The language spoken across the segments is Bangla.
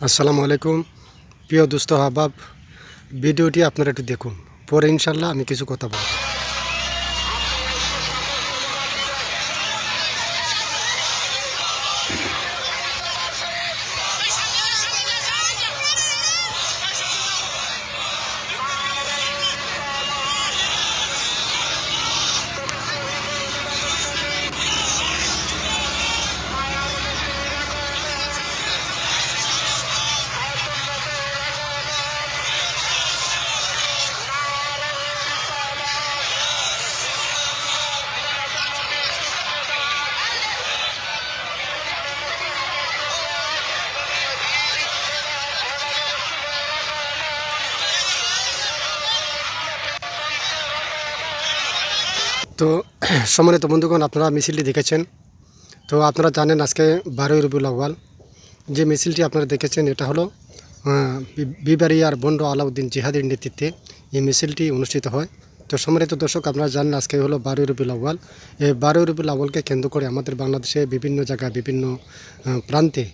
আসসালামু আলাইকুম প্রিয় দুস্থ আহবাব, ভিডিওটি আপনারা একটু দেখুন, পরে ইনশাল্লাহ আমি কিছু কথা বলব। তো সম্মানিত বন্ধুগণ, আপনারা মিছিলটি দেখেছেন। তো আপনারা জানেন আজকে 12ই রবিউল আউয়াল। যে মিছিলটি আপনারা দেখেছেন এটা হলো বিবারিয়ার বন্ড আলাউদ্দিন জিহাদের নেতৃত্বে এই মিছিলটি অনুষ্ঠিত হয়। তো সম্মানিত দর্শক, আপনারা জানেন আজকে হলো 12ই রবিউল আউয়াল। এই 12ই রবিউল আউয়ালকে কেন্দ্র করে আমাদের বাংলাদেশে বিভিন্ন জায়গায় বিভিন্ন প্রান্তে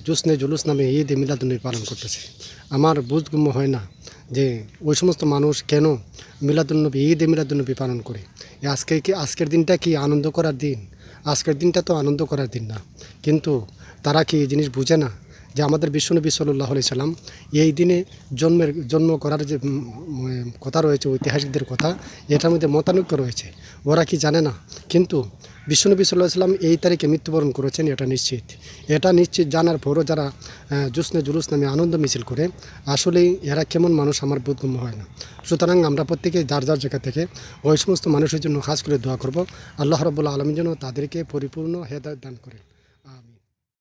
জুসনে জুলুস নামে ঈদ মিলাদুন্নবী পালন করতেছে। আমার বুঝগম্য হয় না যে ওই সমস্ত মানুষ কেন মিলাদুন্নবী ঈদ মিলাদুন্নবী পালন করে। আজকের দিনটা কি আনন্দ করার দিন? আজকের দিনটা তো আনন্দ করার দিন না। কিন্তু তারা কি এই জিনিস বুঝে না যে আমাদের বিশ্বনবী সাল্লাল্লাহু আলাইহি সাল্লাম এই দিনে জন্ম করার যে কথা রয়েছে, ঐতিহাসিকদের কথা, এটার মধ্যে মতানৈক্য রয়েছে। ওরা কি জানে না? কিন্তু বিশ্বনবী সাল্লাল্লাহু আলাইহি সাল্লাম এই তারিখে মৃত্যুবরণ করেছেন, এটা নিশ্চিত জানার পরও যারা জুসনে জুলুস নামে আনন্দ মিছিল করে, আসলেই এরা কেমন মানুষ আমার বোধগম্য হয় না। সুতরাং আমরা প্রত্যেকে যার যার জায়গা থেকে ওই সমস্ত মানুষের জন্য খাস করে দোয়া করব, আল্লাহ রাব্বুল আলামিন যেন তাদেরকে পরিপূর্ণ হেদায়েত দান করে।